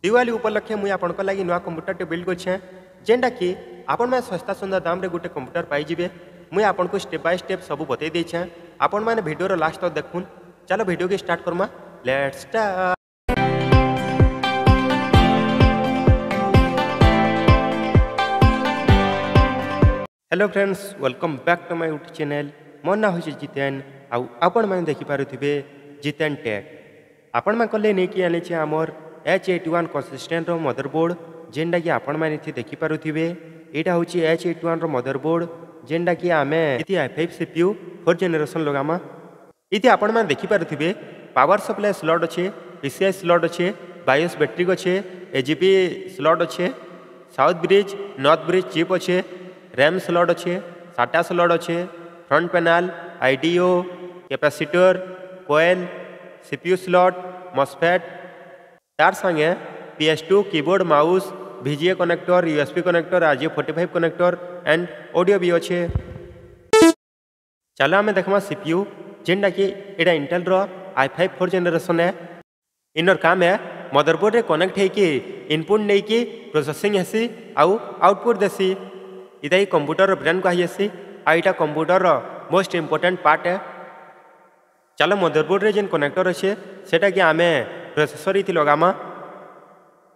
दिवाली उपलक्षे मुझे आपण लगी नुआ कंप्यूटर बिल्ड कर जेनटा कि आपण मैंने सस्ता सुंदर दाम रे गोटे कंप्यूटर पाइबे। मुझे आपन को स्टेप बाय स्टेप सब बतई देछे। आपण मैंने वीडियो लास्ट तक देखुन। चलो वीडियो के स्टार्ट करमा। Let's start. Hello friends, welcome back to my YouTube channel. मो ना होची जितेन आउ आपण मैंने देखि पारुथिबे जितेन टेक। आपण मैं कले नै कि आने छे हमर H81 कंसिस्टेंट रो मदरबोर्ड जेंडा कि आपण मैंने इथे देखि पारुथिबे। एटा होची H81 रो मदरबोर्ड जेंडा कि आमे इति i5 CPU 4th जनरेशन लगामा। इति आपण मैंने देखि पारुथिबे पावर सप्लाई स्लॉट अच्छे, PCI स्लॉट अच्छे, बायोस बैटरी अच्छे, AGP स्लॉट अच्छे, south bridge north bridge chip अच्छे, रैम स्लॉट अच्छे, SATA स्लॉट अच्छे, फ्रंट पैनल, IDO, कैपेसिटर, कोयल, CPU स्लॉट, मॉसफेट, तार संगे PS2 keyboard mouse, VGA connector, USB connector, RJ45 connector and audio भी अच्छे। चलो आम देखमा CPU जेनटा कि एटा इंटेल रो i5 4th जनरेशन है। इनर काम है मदरबोर्ड रे कनेक्ट है कि इनपुट नहीं कि प्रोसेसिंग हेसी आउ आउटपुट देसी। इटा ही कंप्यूटर ब्रेन कही आ इटा कंप्यूटर मोस्ट इंपोर्टेंट पार्ट है। चलो मदरबोर्ड रे जेन कनेक्टर अच्छे सेटा कि आमे प्रोसेसर इति लगामा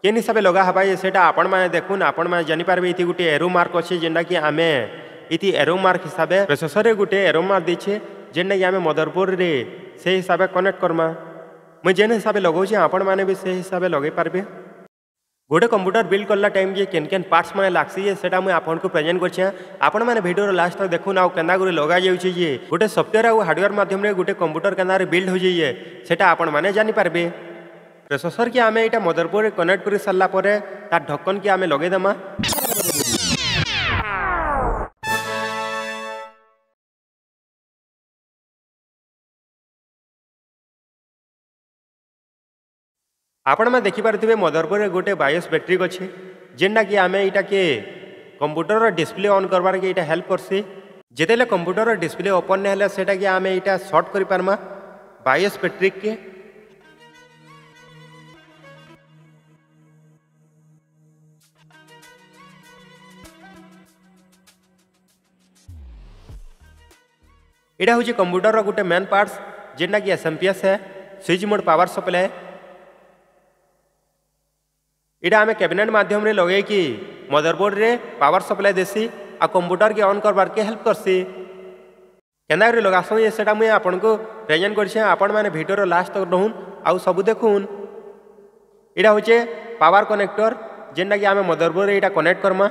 केन हिसाब लगा हबा सेटा आपण माने देखुन। आपण माने जानि पारबे इति गुटे एरो मार्क अच्छे जेंडा कि आमे इति एरो मार्क हिसाब प्रोसेसर रे गुटे एरो मार्क देछे जेंडा कि आमे मदरबोर्ड रे से हिसाब कनेक्ट करमा। मैं जेन हिसाब लगाऊँ आपण माने भी से हिसाब लगे पारबे। गोटे कंप्यूटर बिल्ड करला टाइम जे केन केन पार्ट्स माने लागसी सेटा मुझे आपन को प्रेजेंट करछे। आपण माने वीडियो लास्ट तक देखुन आ केना गुरे लगा जाउछि जे गोटे सॉफ्टवेयर आ हार्डवेयर माध्यम रे गोटे कंप्यूटर केना रे बिल्ड हो जाइए सेटा आपण माने जानि पारबे। प्रोसेसर के आमे एटा मदरबोर्ड रे कनेक्ट करि सरला परे तार ढक्कन के आमे लगे देमा। आपण में देखि पारथिबे मदरबोर्ड रे गोटे बायोस बैटरी अच्छे जेनटा कि आमे इटा के कंप्यूटर डिस्प्ले ऑन करबार के इटा हेल्प करसी। जेतेले कंप्यूटर डिस्प्ले ओपन ने हले सेटा कि आमे इटा शॉर्ट करि पारमा बायोस बैटरी के। इटा होची कंप्यूटर गोटे मेन पार्ट्स जेनटा कि SMPS है, स्विच मोड पावर सप्लाई। इटा आमे कैबिनेट माध्यम रे लगे कि मदरबोर्ड रे पावर सप्लाई देसी आ कंप्यूटर के ऑन करबार के हेल्प करसी। केना रे लगासो ये सेटा मुझे आपन को प्रेजेंट करछे। आपण माने वीडियो लास्ट तक रहून आ सब देखुन। इटा होचे पावर कनेक्टर जेनटा कि आमे मदरबोर्ड रे इटा कनेक्ट करमा।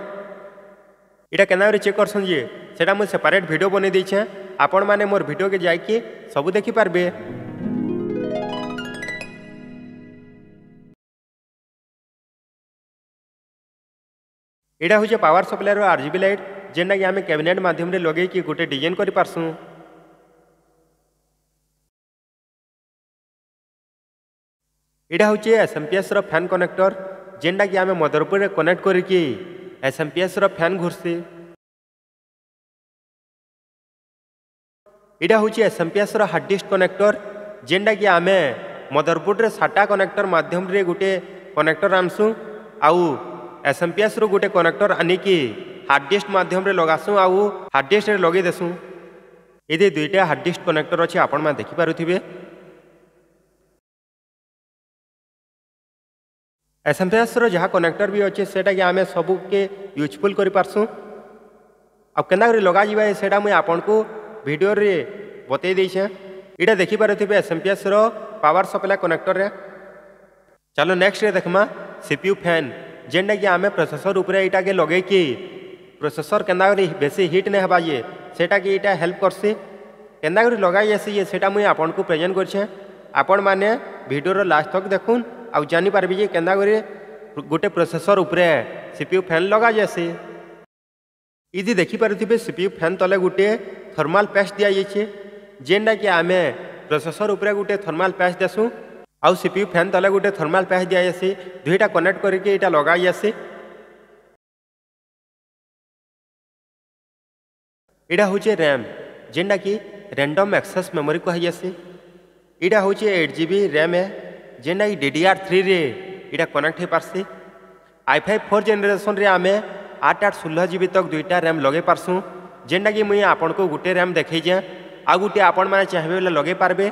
इटा केना रे चेक करसन जे सेटा मुझे सेपरेट वीडियो बने देछे। आपण माने मोर वीडियो के जाय कि सब देखि पारबे। एटा होचे पावर सप्लाई रो RGB लाइट जेनटा कि आमे कैबिनेट माध्यम रे लगे कि गोटे डिजाइन करि पारसु। एटा होचे SMPS रो फैन कनेक्टर जेनटा कि आमे मदरबोर्ड रे कनेक्ट करि कि SMPS रो फैन घुरसी। एटा होची SMPS रो हार्ड डिस्क कनेक्टर जेनटा कि आमे मदरबोर्ड रे SATA कनेक्टर माध्यम रे गोटे कनेक्टर आनसु आउ SMPS रो गोटे कनेक्टर आनी कि हार्ड डिस्क माध्यम रे लगासु आउ हार्ड डिस्क रे लगे देसु। एदे दुईटा हार्ड डिस्क कनेक्टर अछि आपण मा देखि पारुथिबे। SMPS रो जहा कनेक्टर भी अछि सेटा कि आमे सबु के यूजफुल करि पारसु। अब केना रे लगा जिबा सेटा मुई आपण को वीडियो रे बतई देछे। इटा देखि पारुथिबे SMPS रो पावर सप्लाई कनेक्टर रे। चलो नेक्स्ट रे देखमा CPU फैन जेनटा कि आमे प्रोसेसर ऊपर इटा के लगे कि प्रोसेसर केना रे बेसी हीट ने हबा ये सेटा कि इटा हेल्प करसी। केना रे लगाई आसी ये सेटा मुई आपन को प्रेजेंट करछे। आपण माने वीडियो रो लास्ट तक देखुन आ जानि पारबी जे केना रे गोटे प्रोसेसर ऊपर CPU फैन लगा जासी। इदि देखि पारुथिबे CPU फैन तले गोटे थर्मल पेस्ट दिया जाइछे जेनटा कि आमे प्रोसेसर ऊपर गोटे थर्मल पेस्ट देसु आउ CPU फैन तले गोटे थर्मल पेस्ट दिया जासी। दुईटा कनेक्ट करके इटा लगा जासी। इटा होचे रैम जेनटा कि रैंडम एक्सेस मेमोरी कही जासी। इटा होचे 8GB रैम है जेनटा कि DDR3 रे इटा कनेक्ट हो पार्सी। i5 4 जेनेरेशन रे आमे 8/16 GB तक दुईटा रैम लगे पार्सू, जेनटा कि मुई आपन को गुटे रैम देखई जे आ गुटे आपण माने चाहबे बोले लगे पारबे।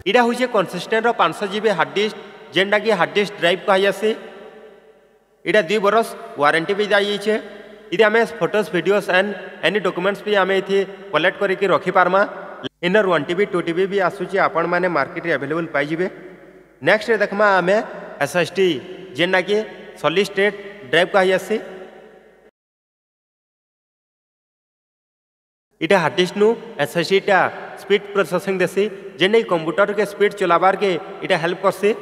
इटा होचे कंसिस्टेंट 500 GB हार्ड डिस्क, जेनटा कि हार्ड डिस्क ड्राइव कहा जासी। इटा 2 बरस वारंटी भी जाइए। इधे आम photos videos and any documents भी आम ये कलेक्ट करके रखी पार्मा। इनर 1 TB 2 TB भी आसूची आपण मैंने मार्केट अवेलेबल पाइबे। नेक्स्ट देखमा आम SSD, जेनटा कि सॉलिड स्टेट ड्राइव कहा जासी। इटा हार्ड डिस्क नु SSD टा स्पीड प्रोसेसिंग देसी, जेने कंप्यूटर के स्पीड चलाबार के इटा हेल्प करसी।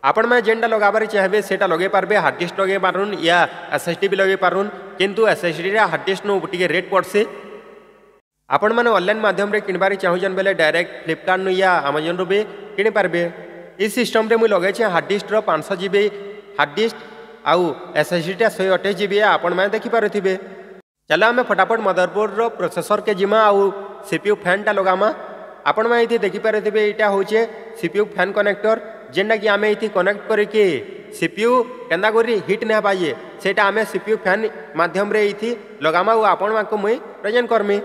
आपण मैं जेनटा लगाबार चाहबे सेटा लगे पारबे, हार्ड डिस्क लगे पारुन या SSD भी लगे पारुन, किंतु SSD रा हार्ड डिस्क नु टिके रेट पड़सी। आपण माने ऑनलाइन माध्यम रे किनबारी चाहुजन बेले डायरेक्ट फ्लिपकार्ट नु या अमेजन रो भी किनि पारबे। इस सिस्टम रे मुई लगे छे हार्ड डिस्क रो 500 GB हार्ड डिस्क आउ SSD टा 128 GB आपण माने देखि पारुथिबे। चलो आम फटाफट मदरबोर्ड रो प्रोसेसर के जिमा आउ CPU फैन टा लगामा। आपण माने इथे देखि पारुथिबे इटा होचे CPU फैन कनेक्टर, जेनटा कि आम ये कनेक्ट करके CPU केन्दा करी हिट ना पाइए सेटा आम CPU फैन माध्यम रे ये लगामा और आपण को मुई प्रेजेंट करमी।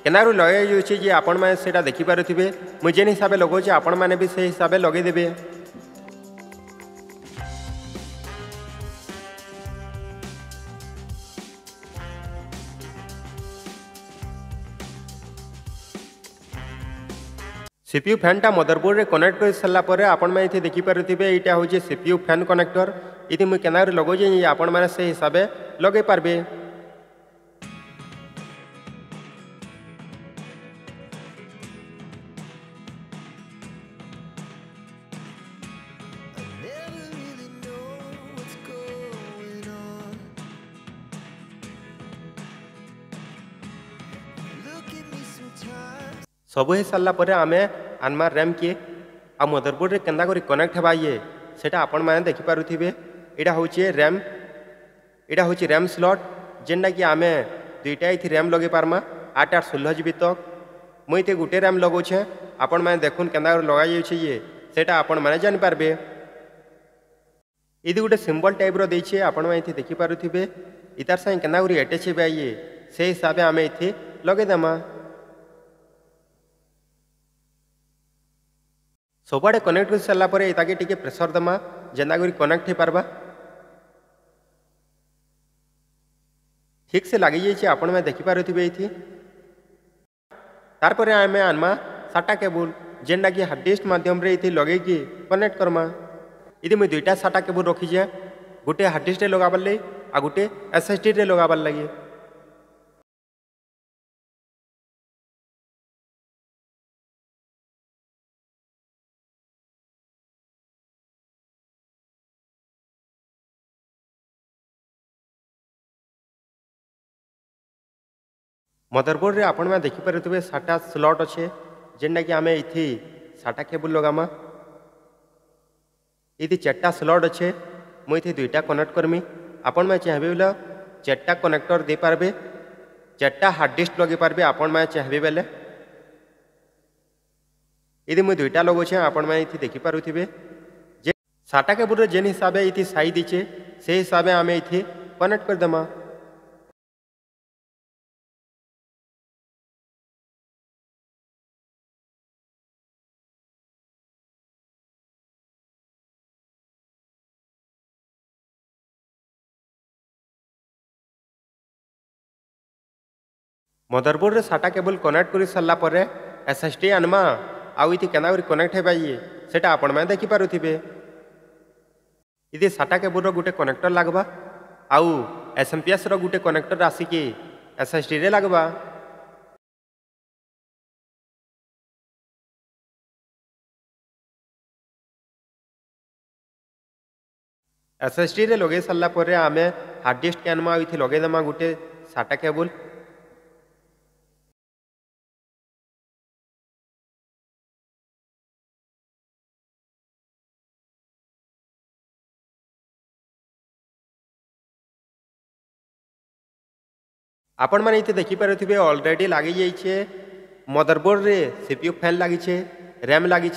केनारू लगे जाऊँगी जे आपण मैंने सेटा देखि पारुथिबे। मुझे जेन हिसाब से लगौचे आपण मैंने भी से हिसाब से लगे देबे। CPU फैन टा मदरबोर्ड रे कनेक्ट कर सारा पर आपण मैंने ये देखि पारुथिबे इटा होचे CPU फैन कनेक्टर। इति मुई केनारू लगौचे जे आपण मैंने से हिसाब से लगे पारबे। सब हो सारा पर आम आनमा रैम किए आ मदरबोर्ड रे केन्दा करी कनेक्ट हेबा ये सेटा आपण माने देखि पारुथिबे। एटा होचे रैम, एटा होचे रैम स्लॉट, जेनटा कि आम दुईटा इथि रैम लगे पारमा 8/16 GB तक। मुई ते गुटे रैम लगौछे, आपण माने देखुन केन्दा करी लगा जाउछे ये सेटा आपण माने जानि पारबे। इदि गुटे सिंबल टाइप रो देइछे, आपण माने इथि देखि पारुथिबे। इतार संग केन्दा करी अटैच हेबा ये से हिसाबे आम इथि लगे देमा। सबुआड़े कनेक्ट कर सारा पर ताके टिके प्रेशर दमा जेना करी कनेक्ट हो पारबा। ठीक से लगी जाइए आपण में देखि पारुथिबे इथि। तार पर आमे आनमा साटा केबल, जेनटा कि हार्ड डिस्क माध्यम रे इथि लगे कि कनेक्ट करमा। इदि मुई दुईटा साटा केबल रखीजे, गुटे हार्ड डिस्क रे लगाबार लई आ गुटे SSD रे लगाबार लगी। मदरबोर्ड रे आपण में देखि पारुथिबे 7टा स्लॉट अच्छे, जेनटा कि आम इथि 7टा केबल लगामा। इथि 4टा स्लॉट अच्छे, मुझे 2टा कनेक्ट करमी। आपण में चाहबे बोले 4टा कनेक्टर दे पारबे, 4टा हार्ड डिस्क लगे पारबे आपण में चाहबे बेले। इदि मुझे 2टा लगौछे, आपण में इथि देखि पारुथिबे जे 7टा केबल जेन हिसाब से इथि साइज दीचे से हिसाब से आम इथि कनेक्ट कर देमा। मदरबोर्ड रे 7टा केबल कनेक्ट कर सारा पर SSD आनमा आउ इथि केना करी कनेक्ट हेबा ये सेटा आपण माने देखि पारुथिबे। इदि 7टा केबल रो गुटे कनेक्टर लागबा आउ SMPS रो गुटे कनेक्टर आसिकी SSD रे लागबा। SSD रे लगे सारा पर आमे हार्ड डिस्क के आनमा इथि लगे दमा गुटे 7टा केबल। आपण मैंने ये देखिपे अलरेडी लगी जाइए मदरबोर्ड रे सीपीयू फैन लगी रैम लगी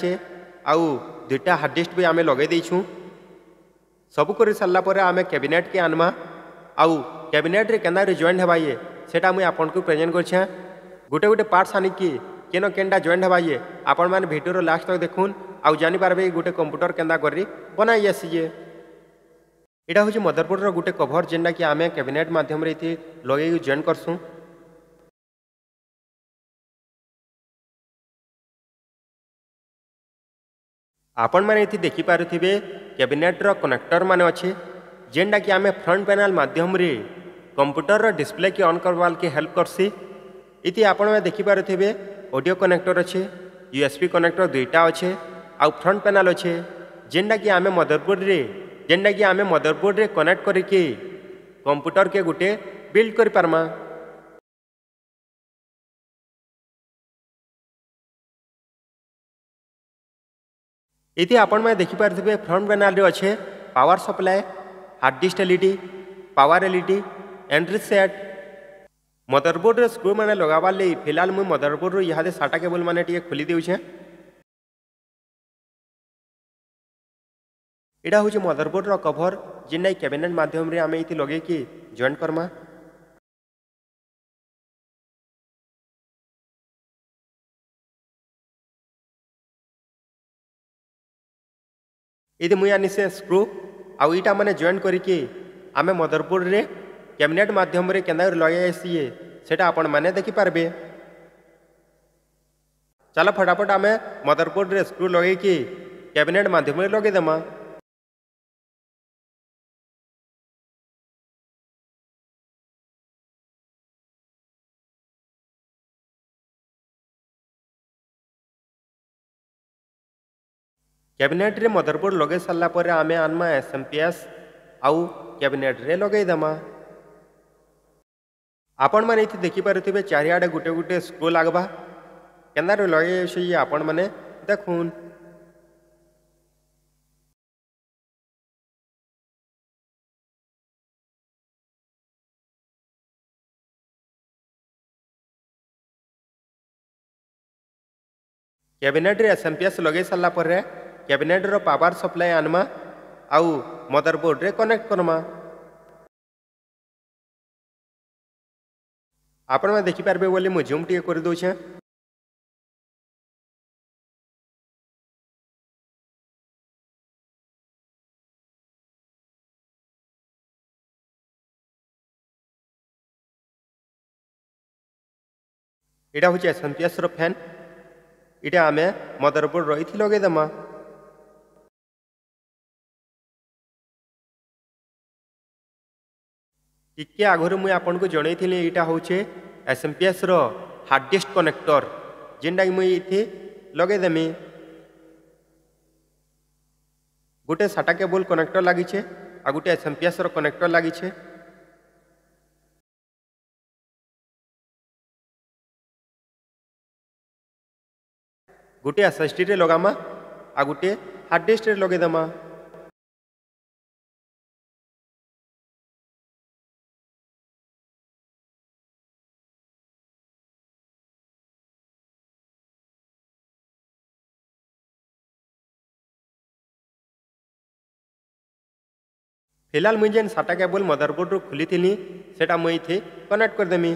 आउ दुईटा हार्ड डिस्क भी आम लगे देछू सबू कर सारापर आम कैबिनेट के आनमा आउ कैबिनेट रे केना जॉइंट हेबा ये सेटा मुई आपन को प्रेजेंट करछे गोटे गोटे पार्ट्स आनिकी केन केनटा जॉइंट हेबा ये आपण मैंने भिडियो लास्ट तक देखुन आउ जानी पारबे गोटे कंप्यूटर केना करी बनाई आसीजे। एटा हूँ मदरबोर्ड गोटे कभर जेनटा कि आम कैबिनेट माध्यम लगे जॉइन करसूँ। आपण मैंने ये देखिपे कैबिनेट्र कनेक्टर मान अच्छे जेनटा कि आम फ्रंट पैनल माध्यम कंप्यूटर डिस्प्ले की ऑन करवाल के हेल्प करसी। इति आपण मैंने देखिपे ऑडियो कनेक्टर अच्छे यूएसबी कनेक्टर दुईटा अच्छे आउ फ्रंट पैनल अच्छे जेनटा कि आम मदरबोर्ड रे कनेक्ट करके कंप्यूटर के गोटे बिल्ड कर पारमा। इति आपण मैंने देखिपे फ्रंट पैनल रे अच्छे power supply hard disk LED power LED entry set motherboard रे स्क्रू मैंने लगावार ले फिलहाल मुझे मदरबोर्ड रो यहाँ साटा केबल मैंने टी खोली देउछे। एटा हूँ मदरबोर्ड रो कभर जेनटा कैबिनेट माध्यम रे आम ये लगे कि जॉइन करमा। ये मुई आनी से स्क्रू आउ इटा मैंने जॉइन करके आम मदरबोर्ड रे कैबिनेट माध्यम रे केना लगे सी सेटा आपण मैंने देखिपारे। चलो फटाफट आम मदरबोर्ड रे स्क्रू लगे कि कैबिनेट माध्यम रे लगे देमा। कैबिनेट रे मदरबोर्ड लगे सारा पर आम आनमा एसएमपीएस आउ कैबिनेट रे लगे देमा। आपण मैंने ये देखिपे चारिआडे गोटे गोटे स्क्रू लगवा केना लगे आपण मैंने देखुन। कैबिनेट रे एसएमपीएस लगे सारा पर कैबिनेट रो पावर सप्लाई आनमा आउ मदरबोर्ड रे कनेक्ट करमा। आपण मैं देखिपारे बोली मुझे जूम टी कर दूचे। एटा हूँ एसएमपीएस रो फैन इटा आम मदरबोर्ड रही लगे देमा। टिके आगुरी मुझे आपन को जन यहाँ हूँ एसएमपीएस रो हार्ड डिस्क कनेक्टर जेनटा कि मुझे लगेदेमी गोटे साटा केबल कनेक्टर लगी आ गोटे एसएमपीएस रो कनेक्टर लगी। गोटे एसएसडी रे लगामा आ गोटे हार्ड डिस्क रे लगेदेमा। फिलहाल मुझे जेन साटा केबल मदरबोर्ड रो खुली थी सेटा मुझे कनेक्ट करदेमी।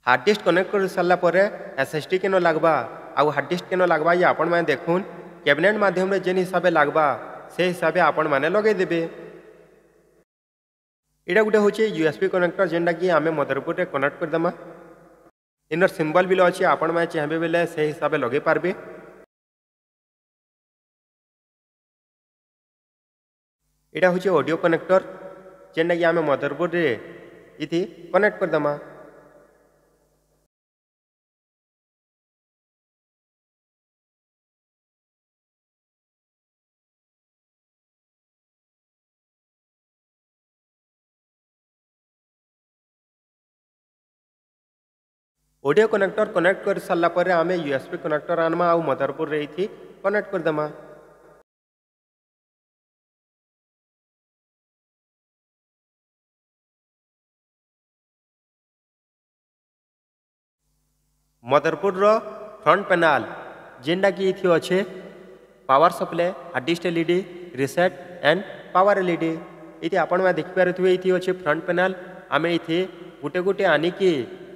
हार्ड डिस्क कनेक्ट कर सारा पर एसएसडी केन लगवा आउ हार्ड डिस्क केन लगवा ये आपण मैंने देखुन कैबिनेट माध्यम जेन हिसाब से लगवा से हिसाब से आपण मैंने लगेदेवे। यहाँ गोटे हूँ यूएसबी कनेक्टर जेनटा कि आम मदरबोर्ड रे कनेक्ट करदेमा। इनर सिंबल भी अच्छे आपण मैंने चाहे बेले से हिसाब से लगे पारबे। यहाँ हूँ ऑडियो कनेक्टर जेनटा कि आम मदरबोर्ड रे इति कनेक्ट करदेमा। ऑडियो कनेक्टर कनेक्ट कर सारा पर आम यूएसबी कनेक्टर आनमा आ मदरबोर्ड रे थी कनेक्ट करदेमा। मदरबोर्ड रो फ्रंट पैनल जेनटा कि ये अच्छे power supply hard disk LED RISAT and power LED ये आपण में देखिपारे ये अच्छे फ्रंट पैनल आम ये गोटे गोटे आनिकी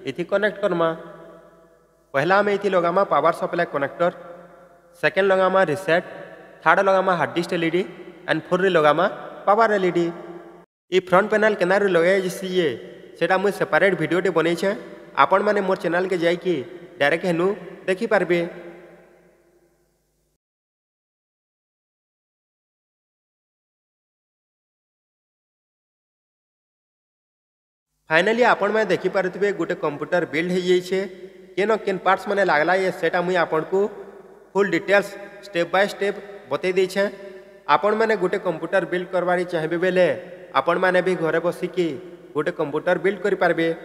ये कनेक्ट करमा। पहला आम ये लगामा पावर सप्लाई कनेक्टर, सेकेंड लगामा रिसेट, थर्ड लगामा hard disk LED and fourth लगामा पावर एलईडी। ये फ्रंट पैनल केना लगे ये सेटा मुझे सेपरेट वीडियोटे बने आपण मैंने मोर चैनल के जाइए डायरेक्ट हेनु देखिपारे। फाइनली आपण मैंने देखिपारे गोटे कंप्यूटर बिल्ड हो जाइए केन केन पार्ट्स मैंने लगला ये सेटा मुझे आपण को full details step by step बतई देछे। आपण मैंने गोटे कंप्यूटर बिल्ड करवार चाहिए बेले आपण मैंने भी घरे बसिकी गोटे कंप्यूटर बिल्ड करें।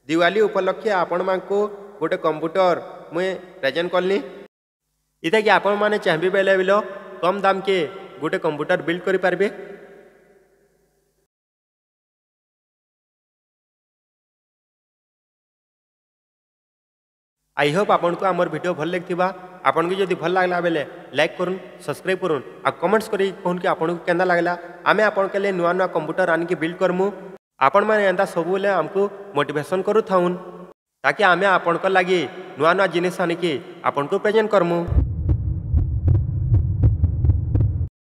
दिवाली उपलक्षे आपण को गोटे कंप्यूटर मुझे प्रेजेंट करनी इतना कि आपण मैंने चाहिए बेले बिलो कम दाम के गोटे कंप्यूटर बिल्ड करें। आई होप आपन को आमर वीडियो भल लगा। आपन को जदि भल लगला बेले लाइक करूँ, सब्सक्राइब करूँ आ कमेंट्स करी कहूँ कि आपन को केंदा लगला। आमे आपन के लिए नुआ नुआ कंप्यूटर आनिकी बिल्ड करमु। आपण मैंने एंता सब बेले आमको मोटिवेशन करू थाउन ताकि आमे आपन को लगी नुआ नुआ जिनिस आनिकी आपन को प्रेजेंट करमु।